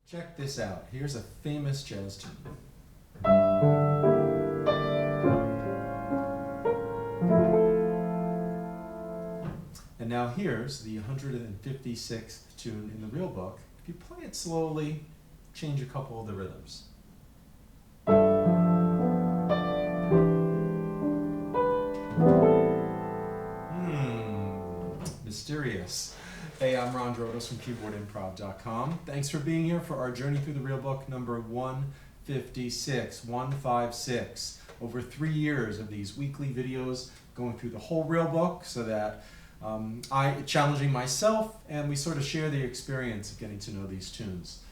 Check this out. Here's a famous jazz tune. And now here's the 156th tune in the real book. If you play it slowly, change a couple of the rhythms. Mysterious. Hey, I'm Ron Drotos from keyboardimprov.com. Thanks for being here for our journey through the real book number 156. Over 3 years of these weekly videos going through the whole real book so that challenging myself, and we sort of share the experience of getting to know these tunes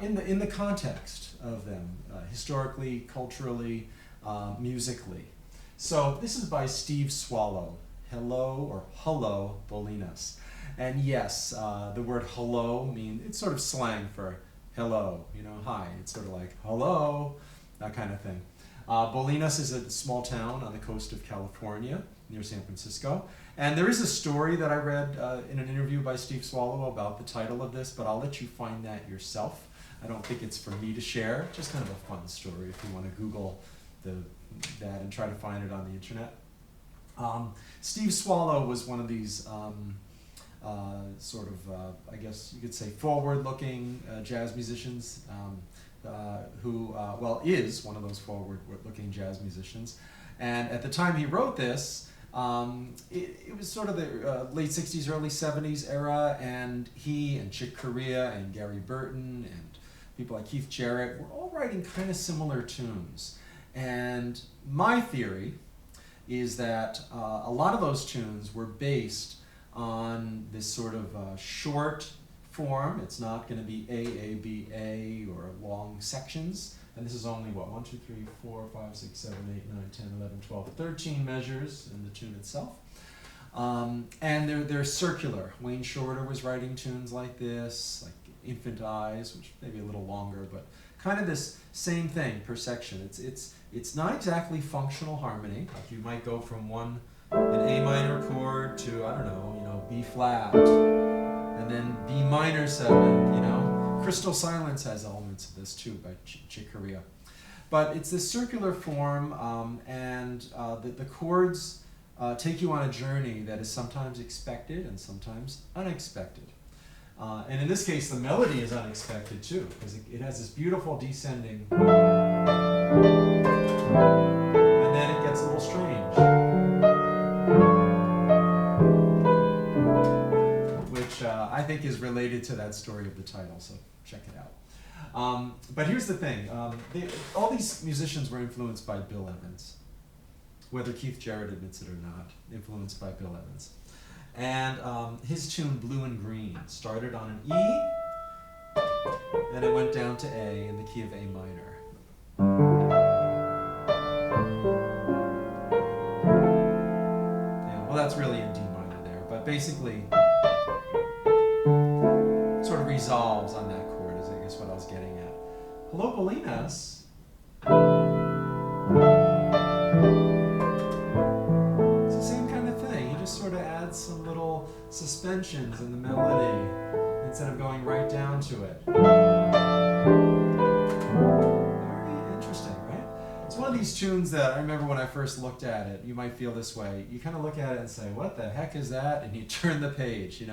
in the context of them, historically, culturally, musically. So this is by Steve Swallow, Hullo Bolinas. And yes, the word hello means, it's sort of slang for hello, you know, hi. It's sort of like hello, that kind of thing. Bolinas is a small town on the coast of California, near San Francisco. And there is a story that I read in an interview by Steve Swallow about the title of this, but I'll let you find that yourself. I don't think it's for me to share, just kind of a fun story if you want to Google that and try to find it on the internet. Steve Swallow was one of these I guess you could say forward-looking jazz musicians who is one of those forward-looking jazz musicians. And at the time he wrote this, it was sort of the late 60s, early 70s era, and he and Chick Corea and Gary Burton and people like Keith Jarrett were all writing kind of similar tunes. And my theory is that a lot of those tunes were based on this sort of short form. It's not going to be A, B, A, or long sections. And this is only, 1, 2, 3, 4, 5, 6, 7, 8, 9, 10, 11, 12, 13 measures in the tune itself. And they're circular. Wayne Shorter was writing tunes like this, like Infant Eyes, which may be a little longer, but kind of this same thing per section. It's not exactly functional harmony. Like you might go from an A minor chord to, I don't know, B flat, and then B minor 7, Crystal Silence has elements of this too by Chick Corea. But it's this circular form, and the chords take you on a journey that is sometimes expected and sometimes unexpected. And in this case, the melody is unexpected too, because it has this beautiful descending, and then it gets a little strange, which I think is related to that story of the title, so check it out. But here's the thing, all these musicians were influenced by Bill Evans, whether Keith Jarrett admits it or not, influenced by Bill Evans. And his tune Blue and Green started on an E, and it went down to A in the key of A minor. Yeah, well, that's really in D minor there, but basically sort of resolves on that chord is I guess what I was getting at. Hullo Bolinas. Sort of adds some little suspensions in the melody instead of going right down to it. Very interesting, right? It's one of these tunes that I remember when I first looked at it, you might feel this way. You kind of look at it and say, what the heck is that? And you turn the page,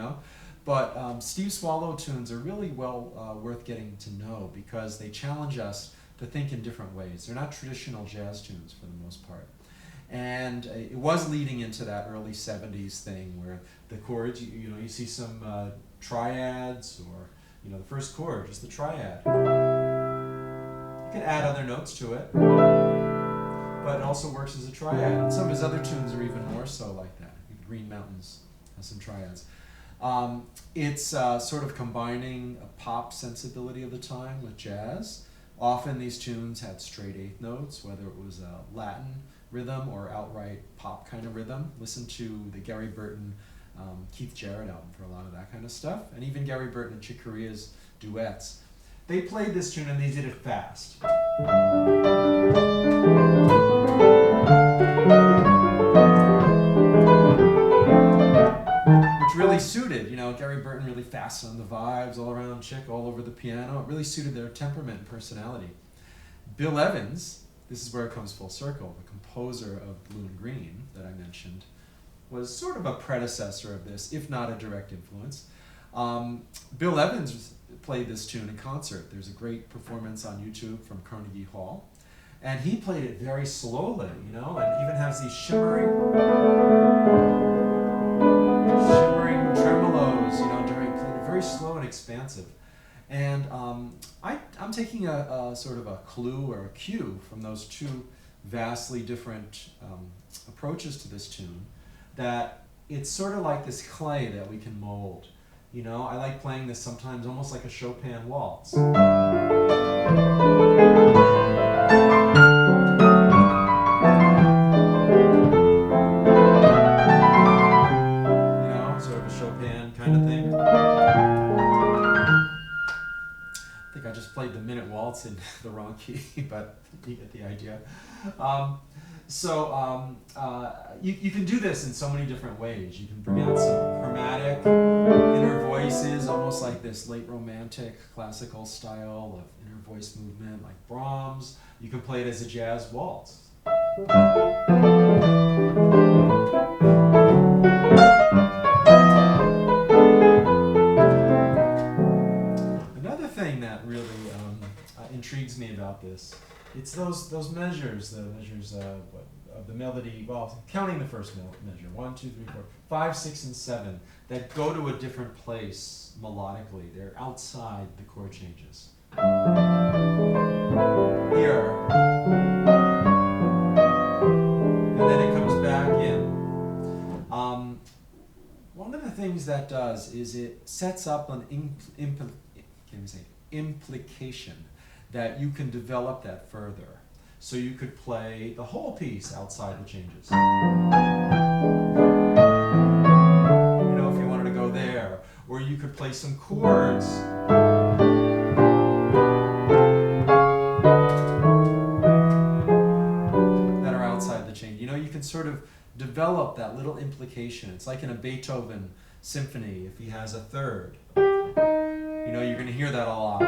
But Steve Swallow tunes are really worth getting to know because they challenge us to think in different ways. They're not traditional jazz tunes for the most part. And it was leading into that early 70s thing where the chords, you see some triads or, the first chord, just the triad. You can add other notes to it, but it also works as a triad. And some of his other tunes are even more so like that. Green Mountains has some triads. It's sort of combining a pop sensibility of the time with jazz. Often these tunes had straight eighth notes, whether it was a Latin rhythm or outright pop kind of rhythm. Listen to the Gary Burton, Keith Jarrett album for a lot of that kind of stuff, and even Gary Burton and Chick Corea's duets. They played this tune and they did it fast. Which really suits suited, you know, Gary Burton really fastened the vibes all around Chick, all over the piano. It really suited their temperament and personality. Bill Evans, this is where it comes full circle, the composer of Blue and Green that I mentioned, was sort of a predecessor of this, if not a direct influence. Bill Evans played this tune in concert. There's a great performance on YouTube from Carnegie Hall. And he played it very slowly, you know, and even has these shimmering tremolos, you know, during playing it very slow and expansive. And I'm taking a sort of a clue or a cue from those two vastly different approaches to this tune, that it's sort of like this clay that we can mold. You know, I like playing this sometimes almost like a Chopin waltz. You know, sort of a Chopin kind of thing. I think I just played the minute waltz in the wrong key, but you get the idea. You can do this in so many different ways. You can bring out some chromatic inner voices, almost like this late romantic classical style of inner voice movement, like Brahms. You can play it as a jazz waltz. Another thing that really intrigues me about this, it's those measures, the measures of the melody, well, counting the first measure, 1, 2, 3, 4, 5, 6, and 7, that go to a different place melodically. They're outside the chord changes. Here. And then it comes back in. One of the things that does is it sets up an implication that you can develop that further. So you could play the whole piece outside the changes. You know, if you wanted to go there. Or you could play some chords. That are outside the change. You know, you can sort of develop that little implication. It's like in a Beethoven symphony, if he has a third. You know, you're going to hear that a lot.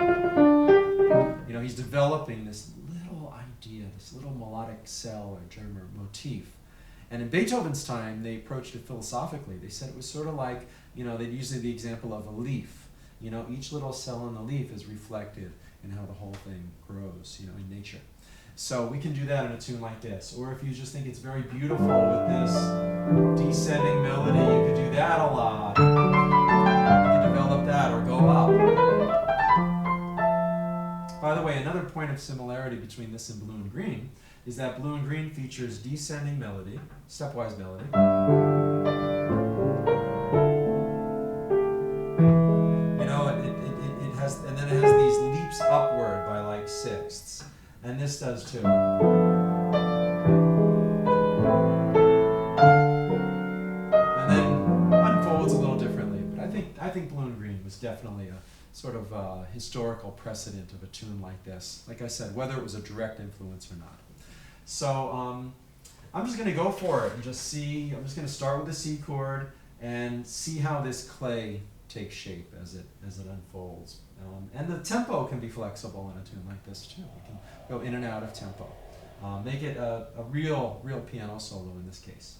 You know, he's developing this little idea, this little melodic cell or germ or motif. And in Beethoven's time, they approached it philosophically. They said it was sort of like, you know, they'd use the example of a leaf. You know, each little cell in the leaf is reflected in how the whole thing grows, you know, in nature. So we can do that in a tune like this. Or if you just think it's very beautiful with this descending melody, you could do that a lot. You can develop that or go up. By the way, another point of similarity between this and Blue and Green is that Blue and Green features descending melody, stepwise melody. You know, it has, and then it has these leaps upward by like sixths. And this does too. And then unfolds a little differently. But I think Blue and Green was definitely a sort of historical precedent of a tune like this. Like I said, whether it was a direct influence or not. So I'm just going to go for it and just see. I'm just going to start with the C chord and see how this clay takes shape as it unfolds. And the tempo can be flexible in a tune like this too. We can go in and out of tempo. Make it a real piano solo in this case.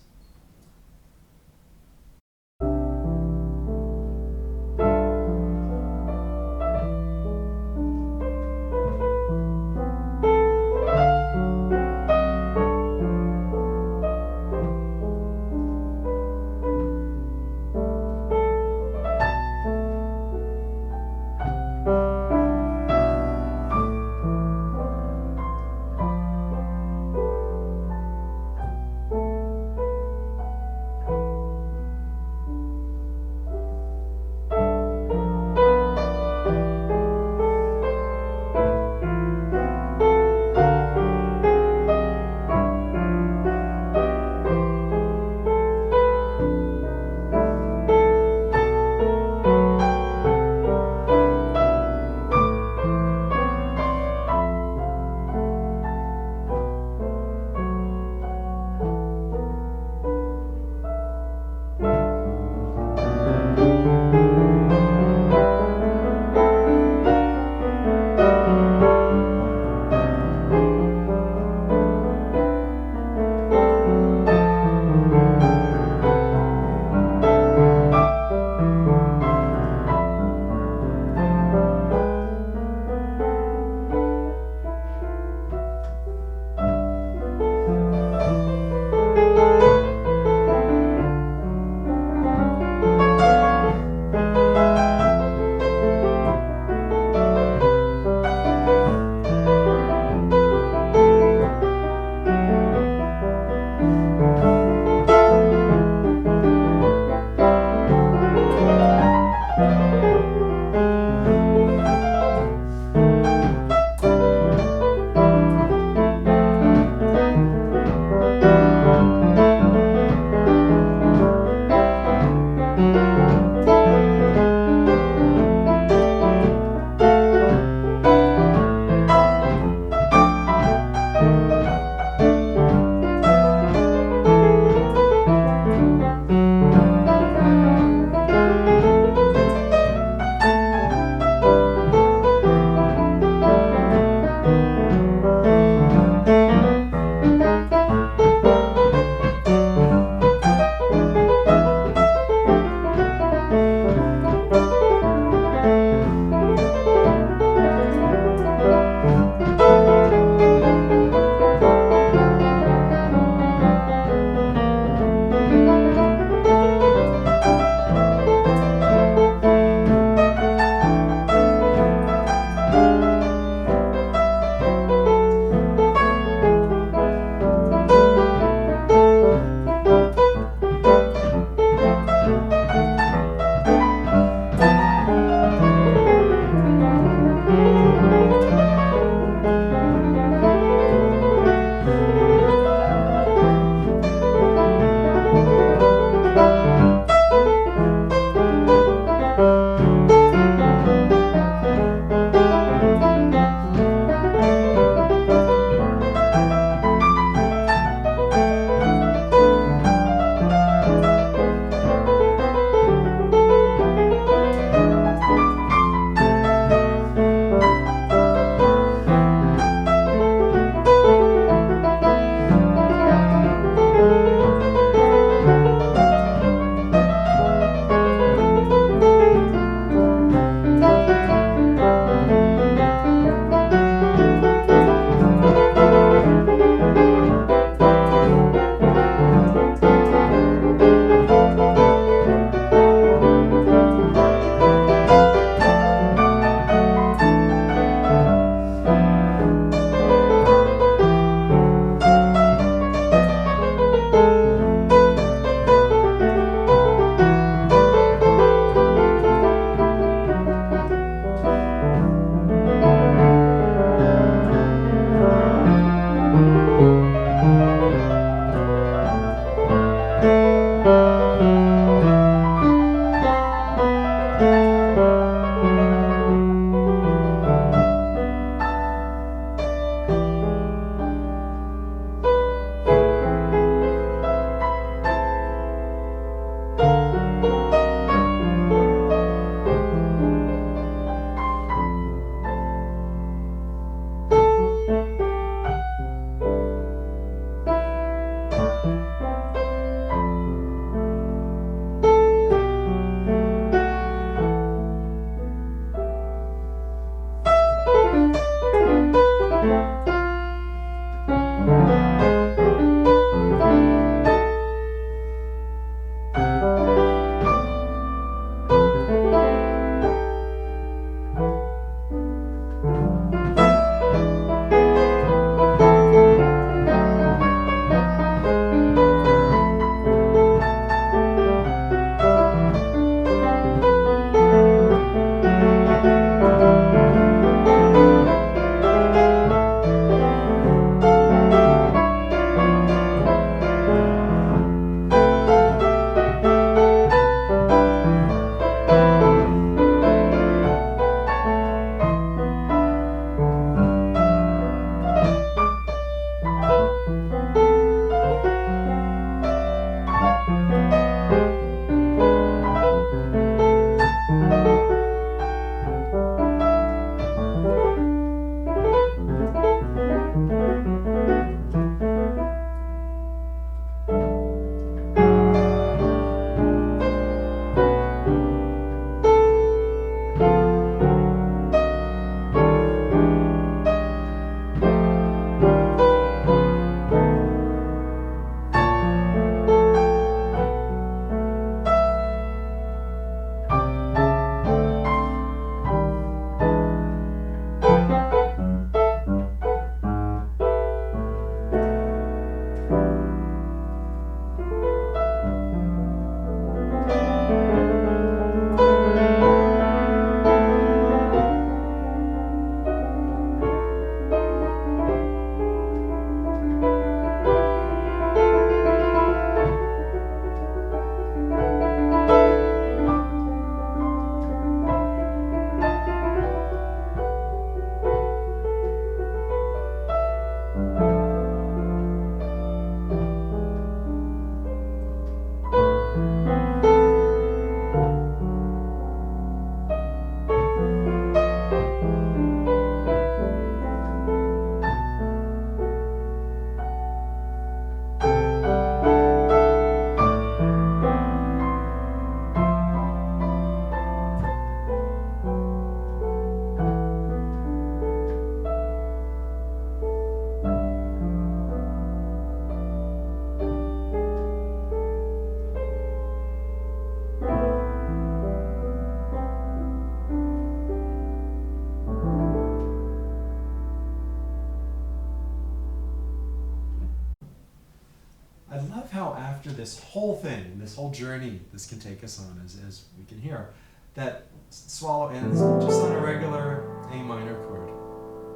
after this whole thing, this whole journey this can take us on, as we can hear, that swallow ends just on a regular A minor chord.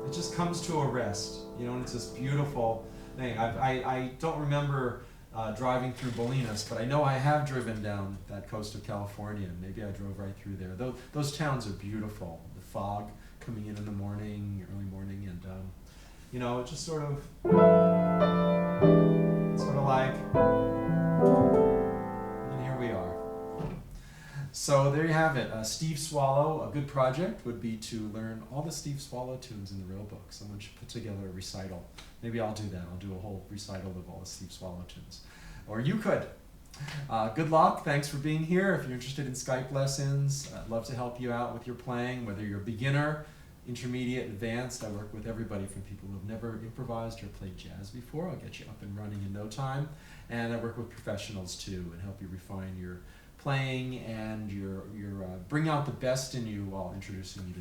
It just comes to a rest, you know, and it's this beautiful thing. I don't remember driving through Bolinas, but I know I have driven down that coast of California. Maybe I drove right through there. Those towns are beautiful. The fog coming in the morning, early morning, and you know, it just sort of like, and here we are. So there you have it. Steve Swallow, a good project would be to learn all the Steve Swallow tunes in the real book. Someone should put together a recital. Maybe I'll do that. I'll do a whole recital of all the Steve Swallow tunes. Or you could. Good luck. Thanks for being here. If you're interested in Skype lessons, I'd love to help you out with your playing, whether you're a beginner, intermediate, advanced. I work with everybody from people who have never improvised or played jazz before. I'll get you up and running in no time. And I work with professionals too and help you refine your playing and your bring out the best in you while introducing you to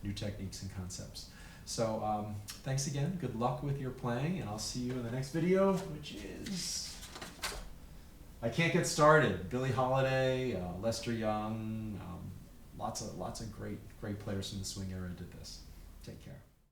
new techniques and concepts. So thanks again. Good luck with your playing, and I'll see you in the next video, which is I Can't Get Started. Billie Holiday, Lester Young, lots of great players from the swing era did this. Take care.